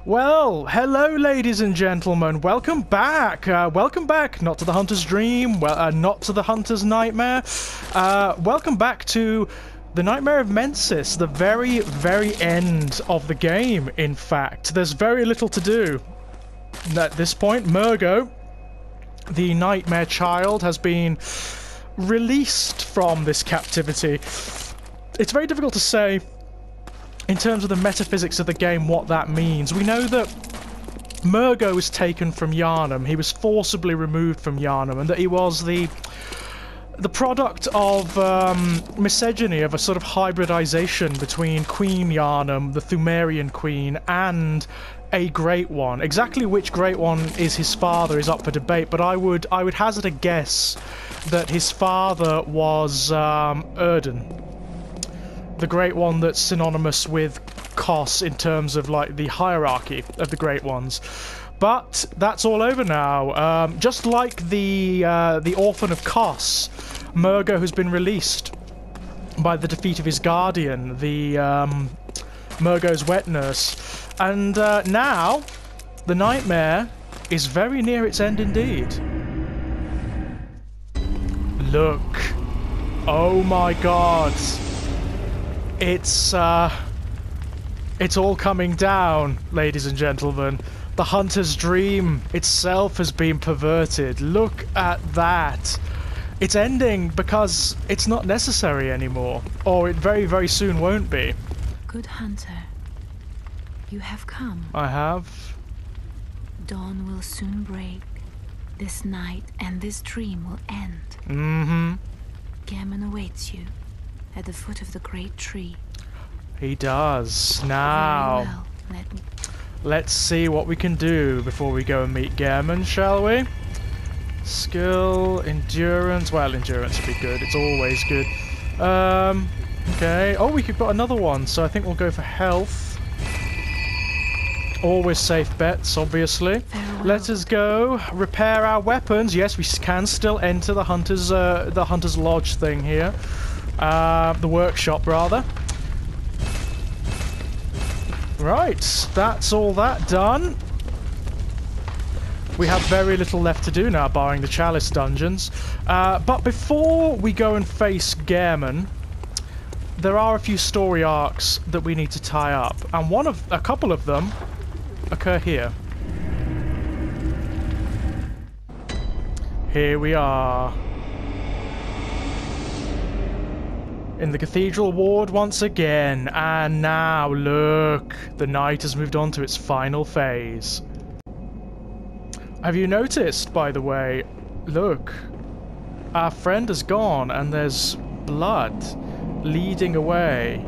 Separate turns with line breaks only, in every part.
Well, hello ladies and gentlemen, welcome back, not to the Hunter's Dream, not to the Hunter's Nightmare, welcome back to the Nightmare of Mensis, the very, very end of the game, in fact. There's very little to do at this point. Murgo, the Nightmare Child, has been released from this captivity. It's very difficult to say in terms of the metaphysics of the game what that means. We know that Murgo was taken from Yharnam. He was forcibly removed from Yharnam, and that he was the product of misogyny, of a sort of hybridization between Queen Yharnam, the Thumerian queen, and a Great One. Exactly which Great One is his father is up for debate, but I would hazard a guess that his father was Erden, the Great One that's synonymous with Kos in terms of like the hierarchy of the Great Ones. But that's all over now. Just like the Orphan of Kos, Murgo has been released by the defeat of his guardian, the Murgo's wet nurse, and now the nightmare is very near its end indeed. Look! Oh my God! It's all coming down, ladies and gentlemen. The Hunter's Dream itself has been perverted. Look at that. It's ending because it's not necessary anymore. Or it very, very soon won't be.
Good Hunter, you have come.
I have.
Dawn will soon break. This night and this dream will end.
Mm-hmm.
Gammon awaits you at the foot of the great tree.
He does. Now,
Very well.
let's see what we can do before we go and meet Gammon, shall we? Skill, endurance. Well, endurance would be good. It's always good. Okay. Oh, we could put another one, so I think we'll go for health. Always safe bets, obviously.
Farewell.
Let us go repair our weapons. Yes, we can still enter the Hunter's Lodge thing here. The workshop, rather. Right, that's all that done. We have very little left to do now, barring the Chalice dungeons. But before we go and face Gammon, there are a few story arcs that we need to tie up, and a couple of them occur here. Here we are. In the Cathedral Ward once again, and now look, the night has moved on to its final phase. Have you noticed, by the way, look, our friend has gone and there's blood leading away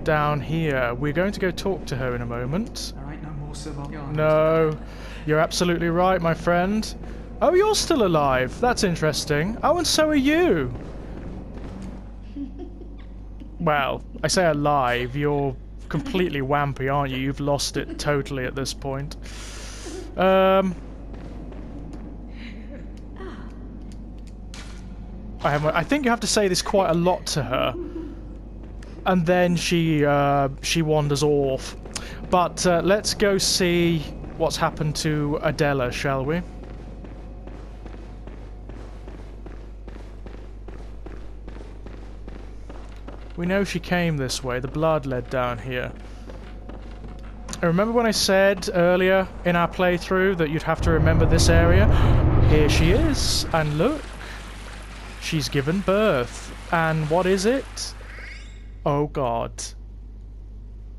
down here. We're going to go talk to her in a moment.
There ain't no more survivors.
No, you're absolutely right, my friend. Oh, you're still alive. That's interesting. Oh, and so are you. Well, I say alive, you're completely wampy, aren't you? You've lost it totally at this point. I think you have to say this quite a lot to her. And then she wanders off. But let's go see what's happened to Adela, shall we? We know she came this way. The blood led down here. I remember when I said earlier in our playthrough that you'd have to remember this area? Here she is. And look. She's given birth. And what is it? Oh God.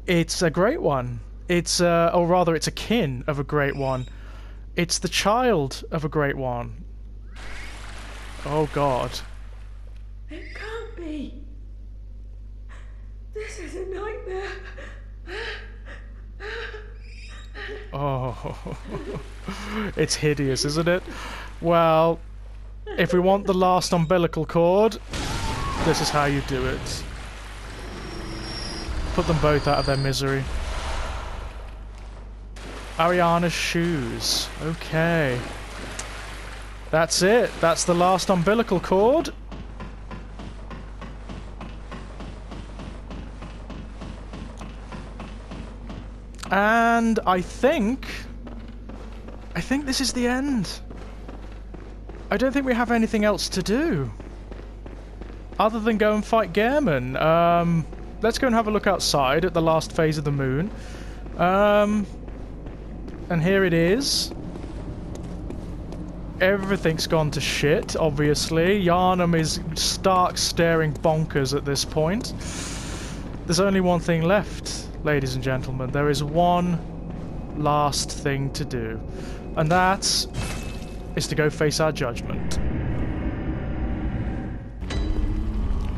It's a Great One. It's or rather it's a kin of a Great One. It's the child of a Great One. Oh God.
It can't be. This is a nightmare.
Oh, it's hideous, isn't it? Well, if we want the last umbilical cord, this is how you do it. Put them both out of their misery. Ariana's shoes. Okay. That's it. That's the last umbilical cord. And I think this is the end. I don't think we have anything else to do. Other than go and fight Gammon. Let's go and have a look outside at the last phase of the moon. And here it is. Everything's gone to shit, obviously. Yharnam is stark staring bonkers at this point. There's only one thing left, ladies and gentlemen. There is one last thing to do. And that is to go face our judgment.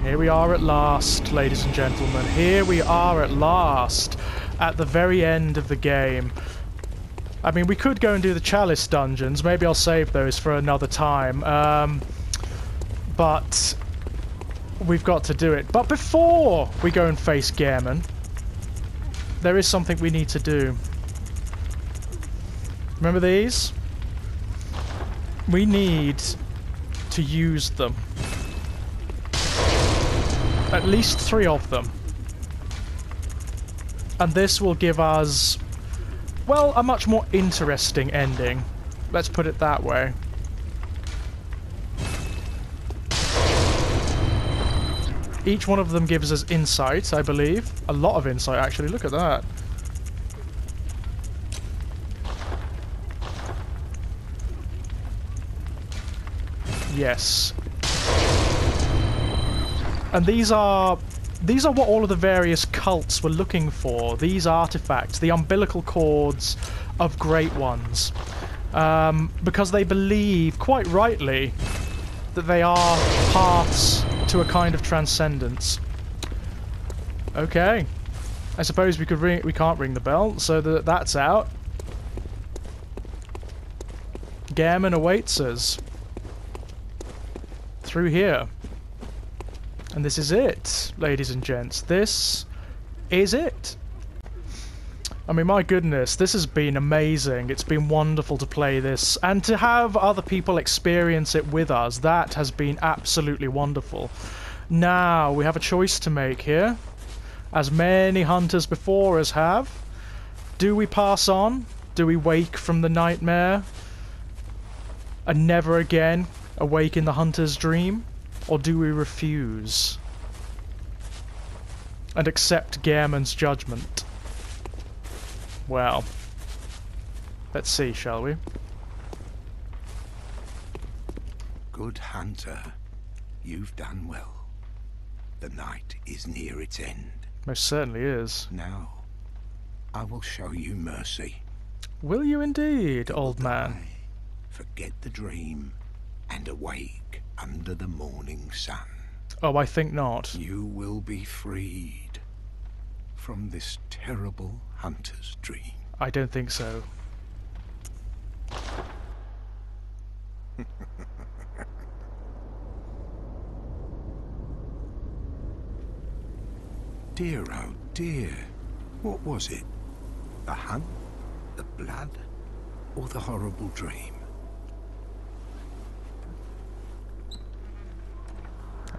Here we are at last, ladies and gentlemen. Here we are at last, at the very end of the game. I mean, we could go and do the Chalice dungeons. Maybe I'll save those for another time. But we've got to do it. But before we go and face Gammon, there is something we need to do. Remember these? We need to use them. At least 3 of them. And this will give us, well, a much more interesting ending. Let's put it that way. Each one of them gives us insight, I believe. A lot of insight, actually. Look at that. Yes. And these are what all of the various cults were looking for. These artifacts, the umbilical cords of Great Ones. Because they believe, quite rightly, that they are paths to a kind of transcendence. Okay. I suppose we can't ring the bell, so that's out. Gammon awaits us. Through here. And this is it, ladies and gents. This is it. I mean, my goodness, this has been amazing. It's been wonderful to play this. And to have other people experience it with us, that has been absolutely wonderful. Now, we have a choice to make here. As many hunters before us have. Do we pass on? Do we wake from the nightmare? And never again awake in the hunter's dream? Or do we refuse and accept Gammon's judgment? Well, let's see, shall we?
Good hunter, you've done well. The night is near its end.
Most certainly is.
Now, I will show you mercy.
Will you indeed, old man?
Forget the dream and awake under the morning sun.
Oh, I think not.
You will be freed from this terrible hunter's dream.
I don't think so.
Dear, oh dear. What was it? The hunt? The blood? Or the horrible dream?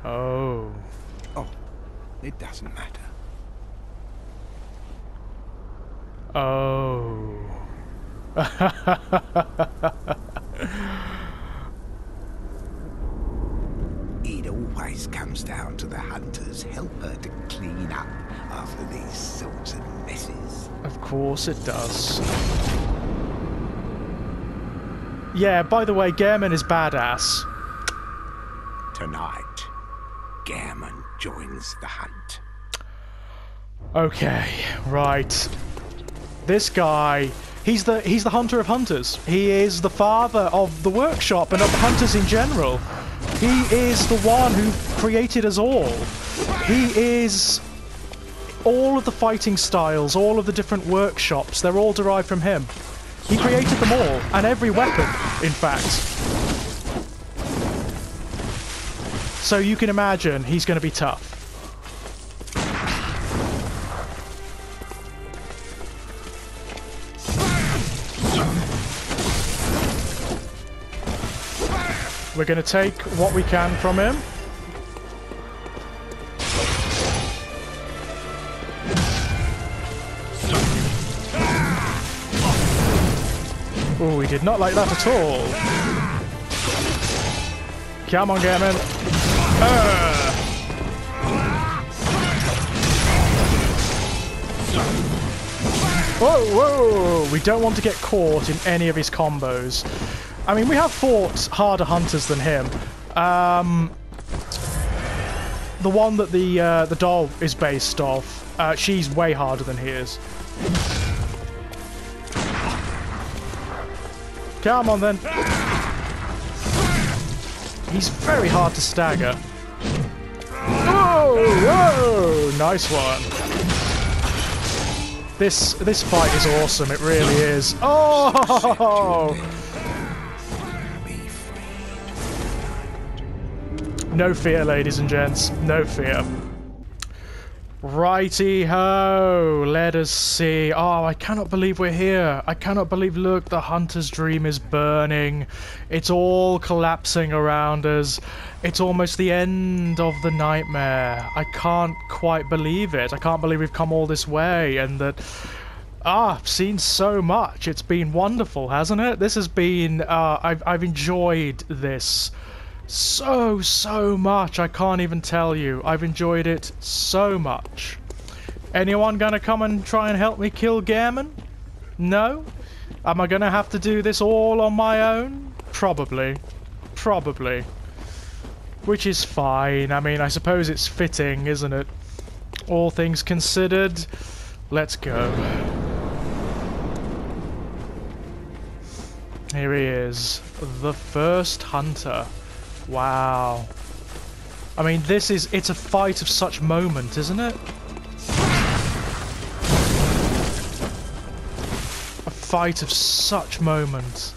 Oh.
Oh, it doesn't matter.
Oh.
It always comes down to the hunter's helper to clean up after these sorts of messes.
Of course it does. Yeah, by the way, Gammon is badass.
Tonight, Gammon joins the hunt.
Okay, right. This guy, he's the hunter of hunters. He is the father of the workshop and of the hunters in general. He is the one who created us all. He is all of the fighting styles, all of the different workshops, they're all derived from him. He created them all, and every weapon, in fact. So you can imagine he's going to be tough. We're going to take what we can from him. Oh, he did not like that at all. Come on, Gammon. Whoa, whoa! We don't want to get caught in any of his combos. I mean, we have fought harder hunters than him. The one that the doll is based off, she's way harder than he is. Come on, then. He's very hard to stagger. Whoa! Whoa! Nice one. This fight is awesome. It really is. Oh! No fear, ladies and gents. No fear. Righty-ho. Let us see. Oh, I cannot believe we're here. I cannot believe, look, the Hunter's Dream is burning. It's all collapsing around us. It's almost the end of the nightmare. I can't quite believe it. I can't believe we've come all this way and that... I've seen so much. It's been wonderful, hasn't it? This has been... I've enjoyed this so much. I can't even tell you. I've enjoyed it so much. Anyone gonna come and try and help me kill Gammon? No? Am I gonna have to do this all on my own? Probably. Probably. Which is fine. I mean, I suppose it's fitting, isn't it? All things considered. Let's go. Here he is. The first hunter. Wow. I mean, it's a fight of such moment, isn't it? A fight of such moment.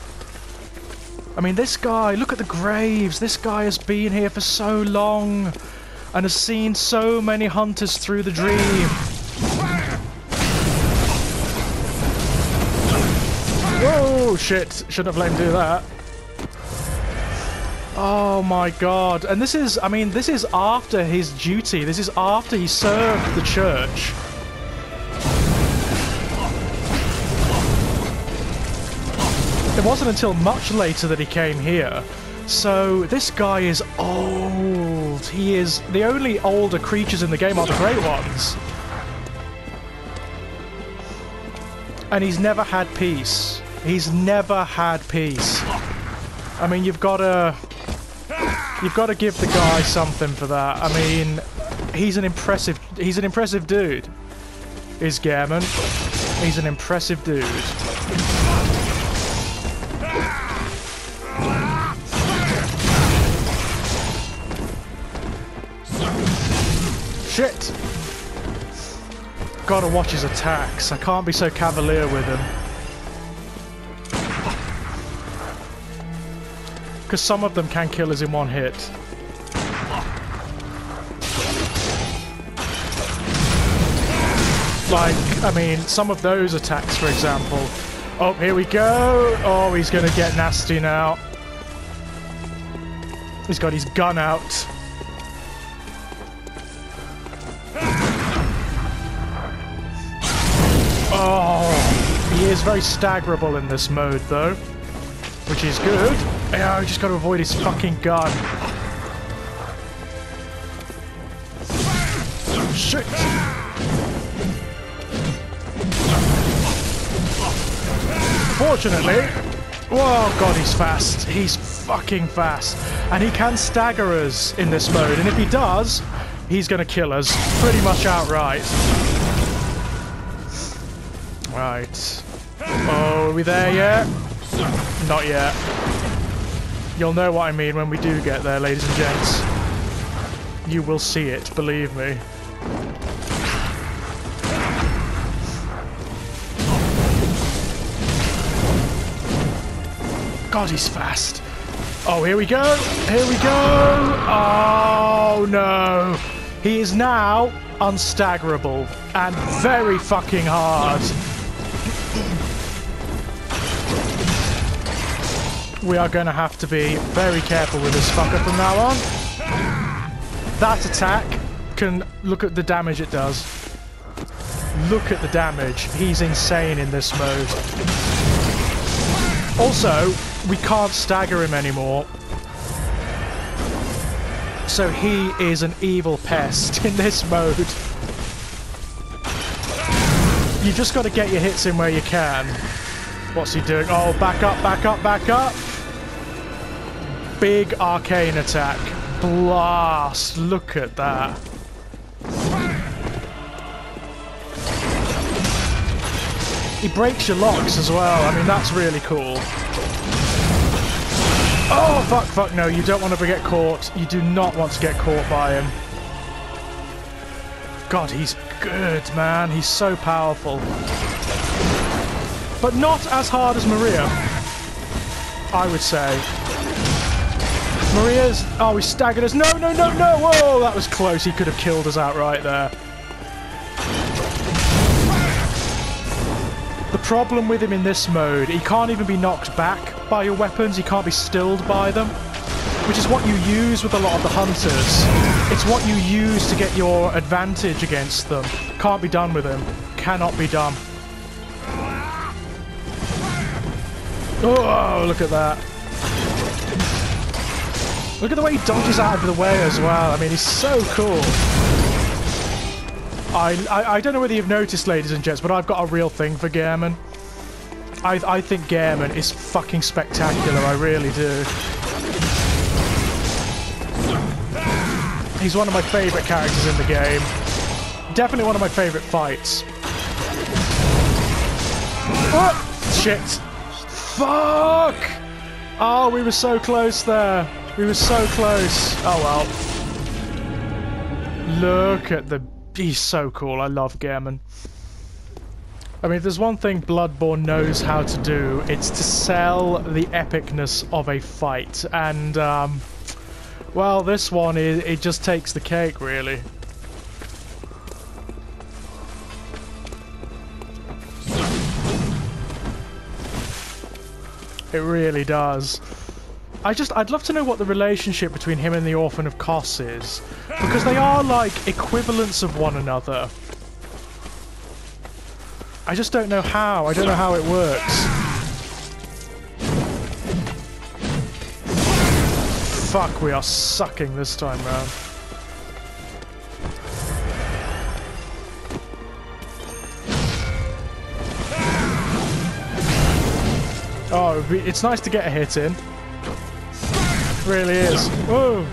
I mean, this guy, look at the graves. This guy has been here for so long and has seen so many hunters through the dream. Whoa, shit. Shouldn't have let him do that. Oh my god. And this is, I mean, this is after his duty. This is after he served the church. It wasn't until much later that he came here. So this guy is old. He is... The only older creatures in the game are the Great Ones. And he's never had peace. He's never had peace. I mean, you've got to give the guy something for that. I mean, he's an impressive dude. Is Gammon. He's an impressive dude. Shit! Gotta watch his attacks. I can't be so cavalier with him. Because some of them can kill us in one hit. Like, I mean, some of those attacks, for example. Oh, here we go! Oh, he's gonna get nasty now. He's got his gun out. Oh, he is very staggerable in this mode, though. Which is good. Yeah, I just got to avoid his fucking gun. Shit! Fortunately... Oh god, he's fast. He's fucking fast. And he can stagger us in this mode. And if he does, he's going to kill us. Pretty much outright. Right. Oh, are we there yet? Not yet. You'll know what I mean when we do get there, ladies and gents. You will see it, believe me. God, he's fast. Oh, here we go. Here we go. Oh, no. He is now unstaggerable and very fucking hard. We are going to have to be very careful with this fucker from now on. That attack can... Look at the damage it does. Look at the damage. He's insane in this mode. Also, we can't stagger him anymore. So he is an evil pest in this mode. You just got to get your hits in where you can. What's he doing? Oh, back up, back up, back up! Big arcane attack. Blast! Look at that. He breaks your locks as well. I mean, that's really cool. Oh, fuck, fuck, no. You don't want to get caught. You do not want to get caught by him. God, he's good, man. He's so powerful. But not as hard as Maria, I would say. Maria's... Oh, he staggered us. No, no, no, no! Whoa, that was close. He could have killed us outright there. The problem with him in this mode, he can't even be knocked back by your weapons. He can't be stilled by them. Which is what you use with a lot of the hunters. It's what you use to get your advantage against them. Can't be done with him. Cannot be done. Oh, look at that. Look at the way he dodges out of the way as well. I mean, he's so cool. I don't know whether you've noticed, ladies and gents, but I've got a real thing for Gammon. I think Gammon is fucking spectacular. I really do. He's one of my favourite characters in the game. Definitely one of my favourite fights. Oh, shit. Fuck! Oh, we were so close there. We were so close. Oh well. Look at the... He's so cool. I love Gammon. I mean, if there's one thing Bloodborne knows how to do, it's to sell the epicness of a fight. And, well, this one, it just takes the cake, really. It really does. I'd love to know what the relationship between him and the Orphan of Kos is. Because they are, like, equivalents of one another. I just don't know how. I don't know how it works. Fuck, we are sucking this time round. Oh, it's nice to get a hit in. It really is. Whoa!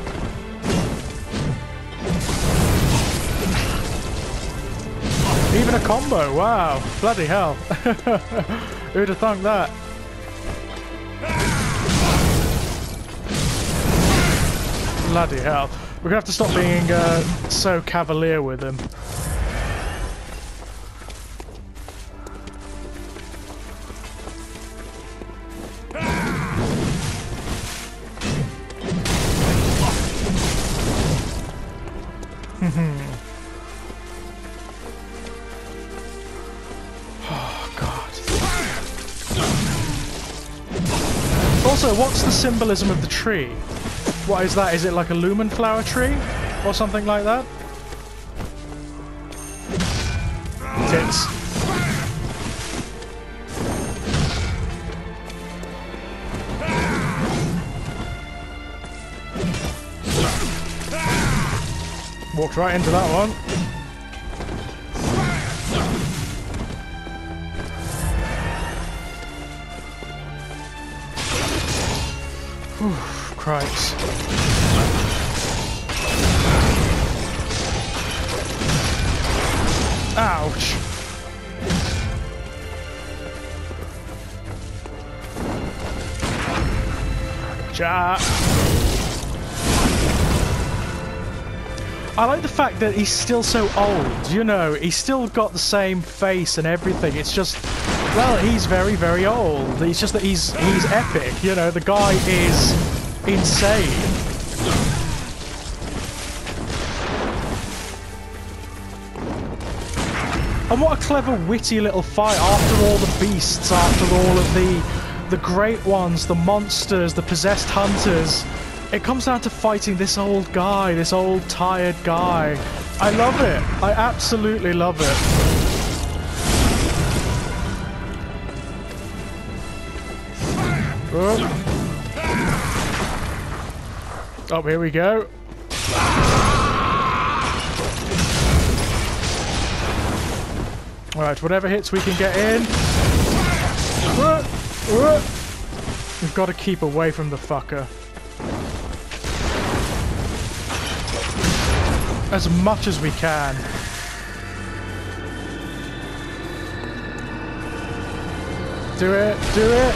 Even a combo, wow. Bloody hell. Who'd have thunk that? Bloody hell. We're gonna have to stop being so cavalier with him. Oh, God. Also, what's the symbolism of the tree? What is that? Is it like a lumen flower tree? Or something like that? Tits. Walked right into that one. Whew, Christ. Ouch. Gotcha. I like the fact that he's still so old, you know, he's still got the same face and everything. It's just, well, he's very, very old. It's just that he's epic, you know, the guy is insane. And what a clever, witty little fight after all the beasts, after all of the great ones, the monsters, the possessed hunters. It comes down to fighting this old guy, this old tired guy. I love it. I absolutely love it. Oh, here we go. Alright, whatever hits we can get in. We've got to keep away from the fucker. As much as we can. Do it, do it.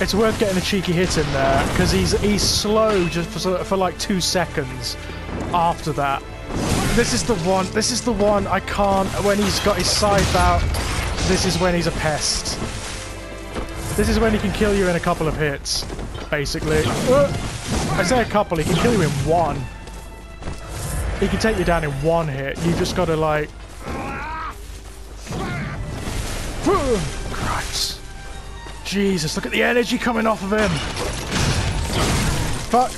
It's worth getting a cheeky hit in there, because he's slow just for like 2 seconds after that. This is the one I can't, when he's got his scythe out, this is when he's a pest. This is when he can kill you in a couple of hits, basically. I say a couple, he can kill you in one. He can take you down in one hit, you just gotta like... Christ. Jesus, look at the energy coming off of him! Fuck!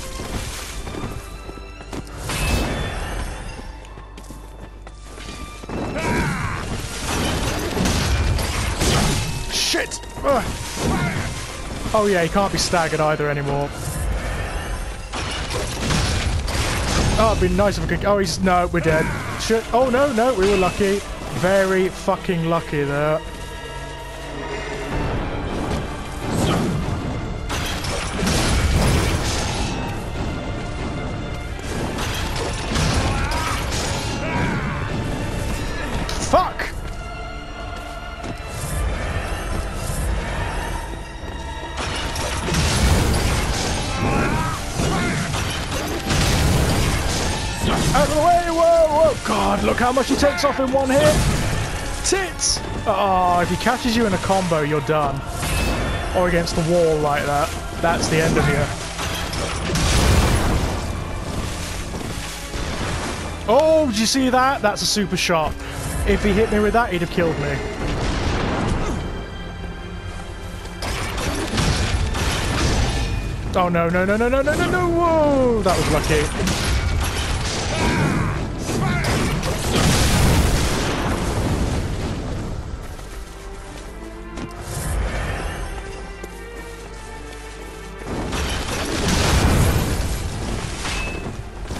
Shit! Oh yeah, he can't be staggered either anymore. Oh, it'd be nice if we could... Oh, he's... No, we're dead. Shit. Oh, no, no, we were lucky. Very fucking lucky there. Fuck! Out of the way! Whoa, whoa! God, look how much he takes off in one hit! Tits! Oh, if he catches you in a combo, you're done. Or against the wall like that. That's the end of you. Oh, did you see that? That's a super shot. If he hit me with that, he'd have killed me. Oh, no, no, no, no, no, no, no, no! Whoa! That was lucky.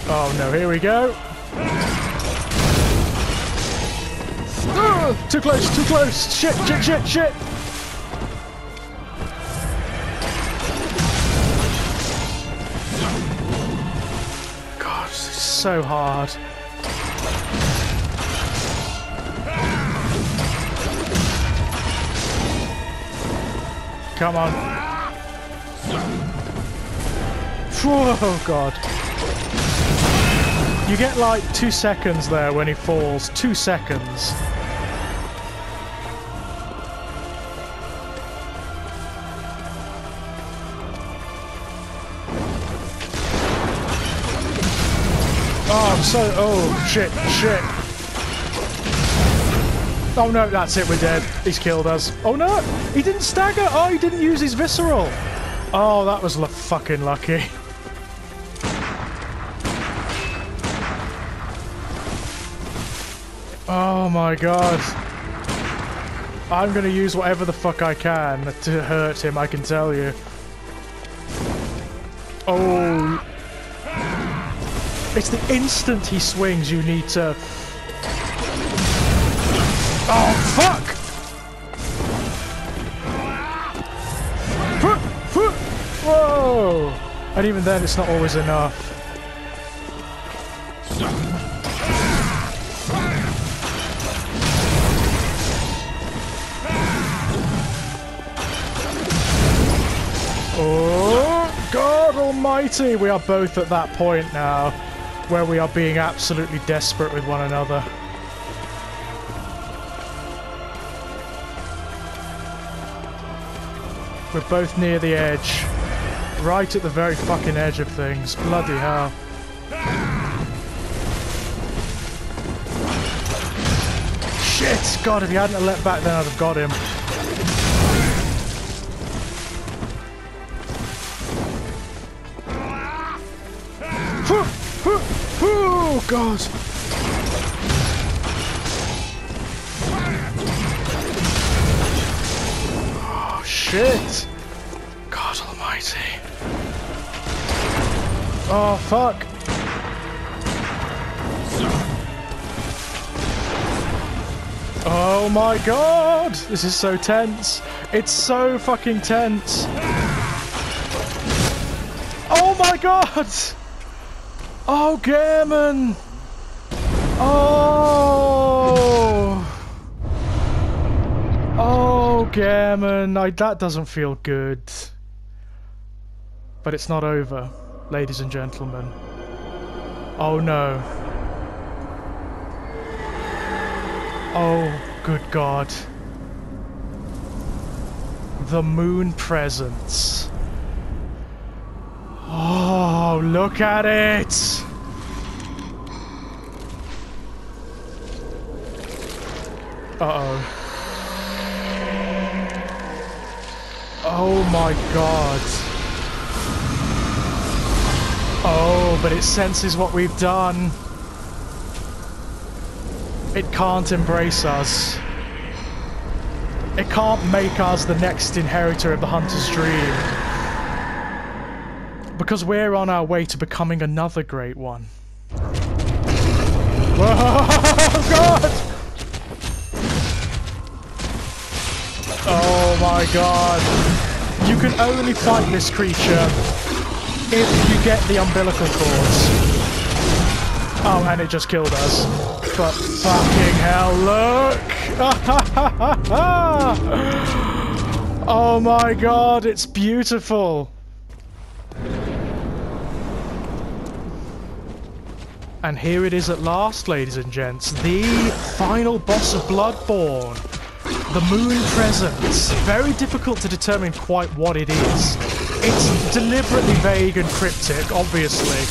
Oh no, here we go. Too close, too close. Shit, shit, shit, shit. God, this is so hard. Come on. Oh God. You get like 2 seconds there when he falls. 2 seconds. Oh, I'm so... Oh, shit, shit. Oh no, that's it, we're dead. He's killed us. Oh no, he didn't stagger. Oh, he didn't use his visceral. Oh, that was fucking lucky. Oh my god. I'm gonna use whatever the fuck I can to hurt him, I can tell you. Oh. It's the instant he swings you need to... Oh, fuck! Whoa! And even then, it's not always enough. Oh, God almighty! We are both at that point now, where we are being absolutely desperate with one another. We're both near the edge. Right at the very fucking edge of things. Bloody hell. Shit! God, if he hadn't let back then I'd have got him. Oh, God! shit! God almighty. Oh, fuck. Oh my god! This is so tense. It's so fucking tense. Oh my god! Oh, Gammon! Oh! Oh, Gammon. That doesn't feel good. But it's not over, ladies and gentlemen. Oh no. Oh, good God. The moon presence. Oh, look at it! Uh-oh. Oh my god. Oh, but it senses what we've done. It can't embrace us. It can't make us the next inheritor of the Hunter's Dream. Because we're on our way to becoming another great one. Oh, God! Oh, my God. You can only fight this creature if you get the umbilical cords. Oh, and it just killed us. But fucking hell, look! Oh my god, it's beautiful! And here it is at last, ladies and gents. The final boss of Bloodborne. The Moon Presence. Very difficult to determine quite what it is. It's deliberately vague and cryptic, obviously.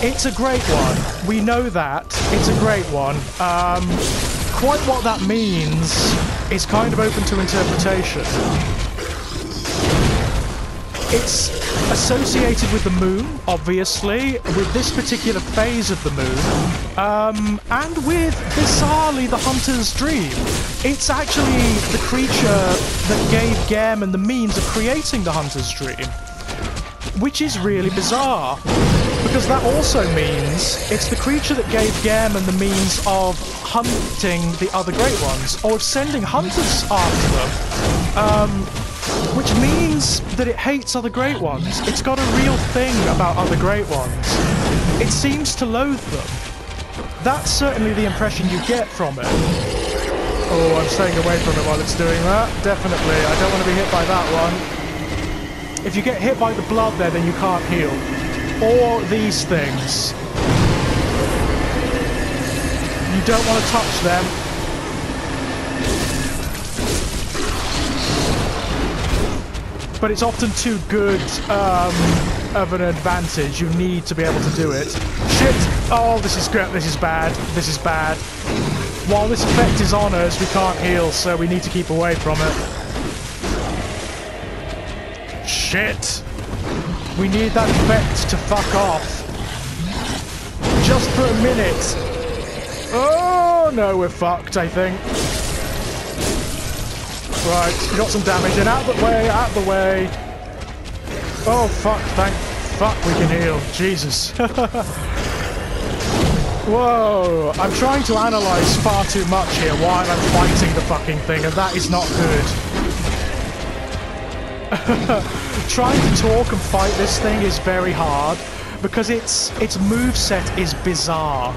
It's a great one. We know that. It's a great one. Quite what that means is kind of open to interpretation. It's associated with the moon, obviously, with this particular phase of the moon, and with, bizarrely, the Hunter's Dream. It's actually the creature that gave Gammon the means of creating the Hunter's Dream, which is really bizarre, because that also means it's the creature that gave Gammon the means of hunting the other Great Ones, or of sending hunters after them. Which means that it hates other Great Ones. It's got a real thing about other Great Ones. It seems to loathe them. That's certainly the impression you get from it. Oh, I'm staying away from it while it's doing that. Definitely. I don't want to be hit by that one. If you get hit by the blood there, then you can't heal. Or these things. You don't want to touch them. But it's often too good of an advantage. You need to be able to do it. Shit! Oh, this is bad. This is bad. While this effect is on us, we can't heal, so we need to keep away from it. Shit! We need that effect to fuck off. Just for a minute. Oh, no, we're fucked, I think. Right, we got some damage in. Out of the way, out of the way. Oh, fuck, thank fuck we can heal. Jesus. Whoa, I'm trying to analyze far too much here while I'm fighting the fucking thing, and that is not good. Trying to talk and fight this thing is very hard, because its moveset is bizarre.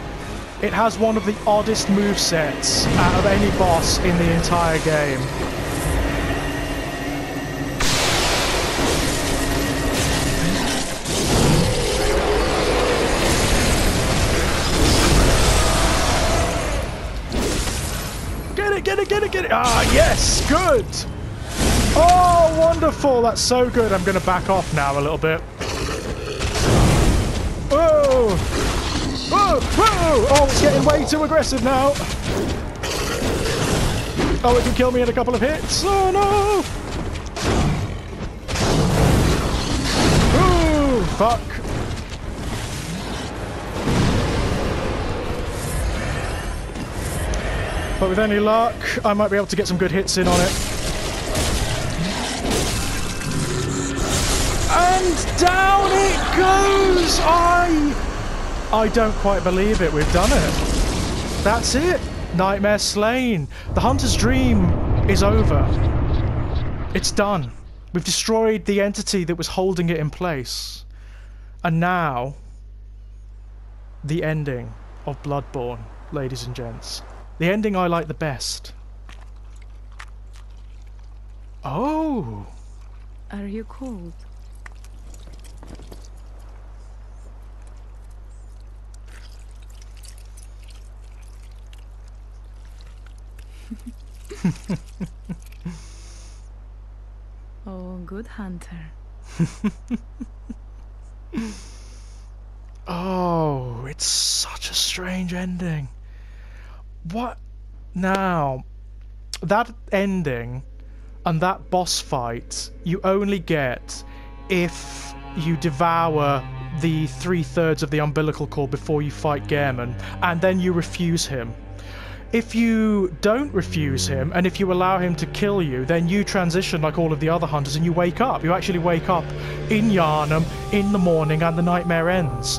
It has one of the oddest movesets out of any boss in the entire game. Get it! Ah, yes! Good! Oh, wonderful! That's so good. I'm going to back off now a little bit. Whoa! Whoa! Whoa! Oh, it's getting way too aggressive now. Oh, it can kill me in a couple of hits. Oh, no! Ooh, fuck. But with any luck, I might be able to get some good hits in on it. And down it goes! I don't quite believe it. We've done it. That's it. Nightmare slain. The Hunter's dream is over. It's done. We've destroyed the entity that was holding it in place. And now, the ending of Bloodborne, ladies and gents. The ending I like the best. Oh!
Are you cold? Oh, good hunter.
Oh, it's such a strange ending. What? Now, that ending and that boss fight you only get if you devour the 3/3 of the umbilical cord before you fight Gammon, and then you refuse him. If you don't refuse him, and if you allow him to kill you, then you transition like all of the other hunters and you wake up. You actually wake up in Yharnam in the morning and the nightmare ends.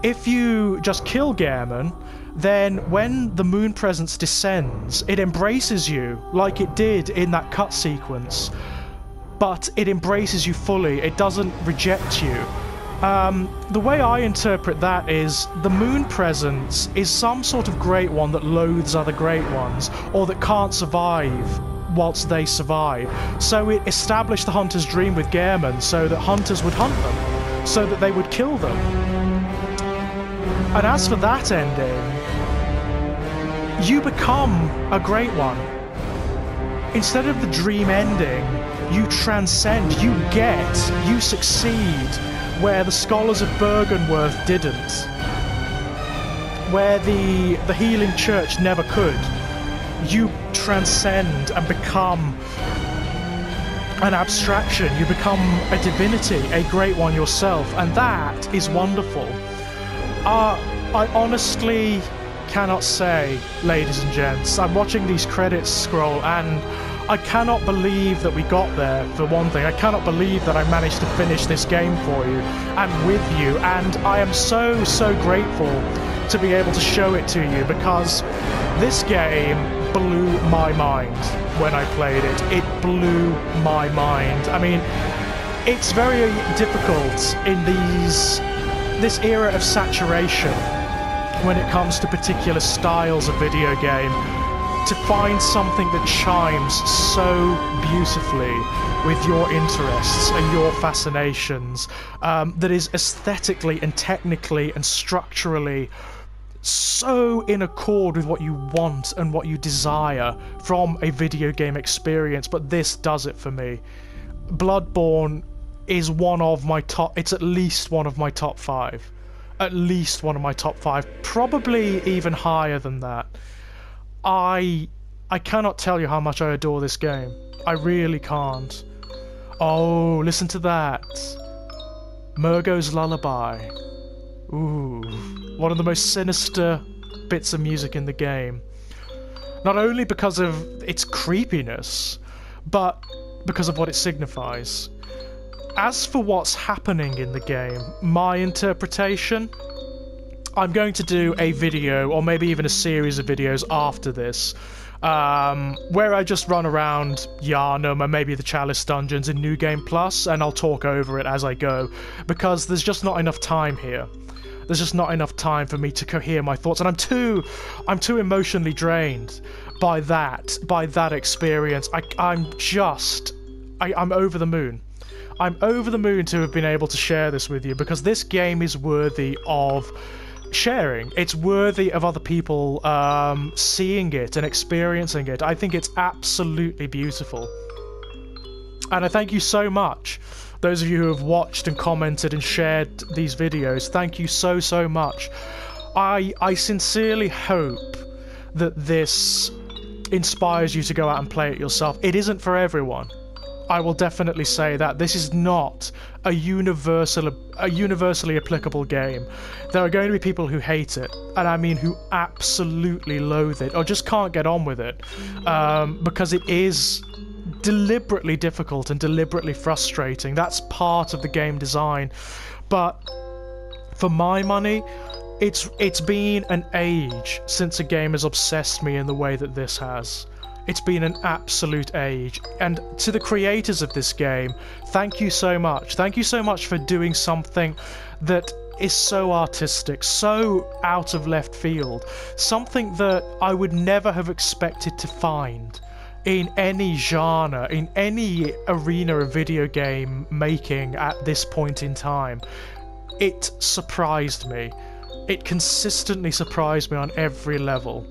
If you just kill Gammon, then when the moon presence descends, it embraces you like it did in that cut sequence. But it embraces you fully, it doesn't reject you. The way I interpret that is the moon presence is some sort of great one that loathes other great ones, or that can't survive whilst they survive. So it established the hunter's dream with Gammon so that hunters would hunt them, so that they would kill them. And as for that ending, you become a great one. Instead of the dream ending, you transcend, you succeed where the scholars of Bergenworth didn't, where the healing church never could. You transcend and become an abstraction, you become a divinity, a great one yourself, and that is wonderful. I honestly cannot say, ladies and gents, I'm watching these credits scroll and I cannot believe that we got there, for one thing. I cannot believe that I managed to finish this game for you and with you, and I am so grateful to be able to show it to you, because this game blew my mind when I played it. It blew my mind. I mean, it's very difficult in this era of saturation when it comes to particular styles of video game to find something that chimes so beautifully with your interests and your fascinations, that is aesthetically and technically and structurally so in accord with what you want and what you desire from a video game experience. But this does it for me. Bloodborne is one of my top, it's at least one of my top 5. At least one of my top 5, probably even higher than that. I cannot tell you how much I adore this game. I really can't. Oh, listen to that. Murgo's Lullaby. Ooh, one of the most sinister bits of music in the game. Not only because of its creepiness, but because of what it signifies. As for what's happening in the game, my interpretation, I'm going to do a video, or maybe even a series of videos after this, where I just run around Yharnam and maybe the Chalice Dungeons in New Game Plus, and I'll talk over it as I go, because there's just not enough time here. There's just not enough time for me to cohere my thoughts, and I'm too emotionally drained by that experience. I'm over the moon. I'm over the moon to have been able to share this with you, because this game is worthy of sharing. It's worthy of other people seeing it and experiencing it. I think it's absolutely beautiful. And I thank you so much, those of you who have watched and commented and shared these videos. Thank you so much. I sincerely hope that this inspires you to go out and play it yourself. It isn't for everyone. I will definitely say that. This is not a universally applicable game. There are going to be people who hate it, and I mean who absolutely loathe it, or just can't get on with it, because it is deliberately difficult and deliberately frustrating. That's part of the game design. But for my money, it's been an age since a game has obsessed me in the way that this has. It's been an absolute age. And to the creators of this game, thank you so much. Thank you so much for doing something that is so artistic, so out of left field. Something that I would never have expected to find in any genre, in any arena of video game making at this point in time. It surprised me. It consistently surprised me on every level.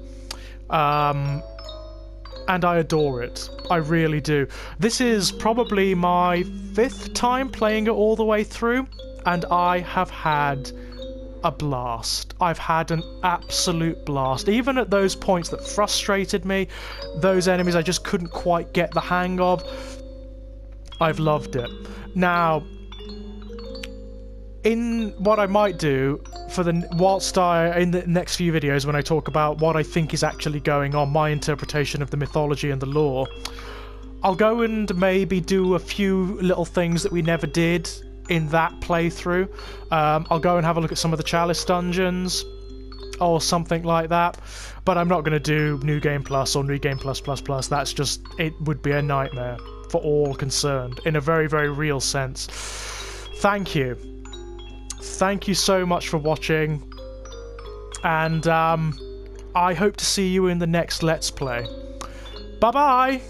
And I adore it. I really do. This is probably my 5th time playing it all the way through, and I have had a blast. I've had an absolute blast. Even at those points that frustrated me, those enemies I just couldn't quite get the hang of, I've loved it. Now, in what I might do for in the next few videos, when I talk about what I think is actually going on, my interpretation of the mythology and the lore, I'll go and maybe do a few little things that we never did in that playthrough. I'll go and have a look at some of the Chalice dungeons or something like that, but I'm not going to do New Game Plus or New Game Plus Plus Plus. That's just, it would be a nightmare for all concerned in a very, very real sense. Thank you. Thank you so much for watching, and I hope to see you in the next Let's Play. Bye-bye!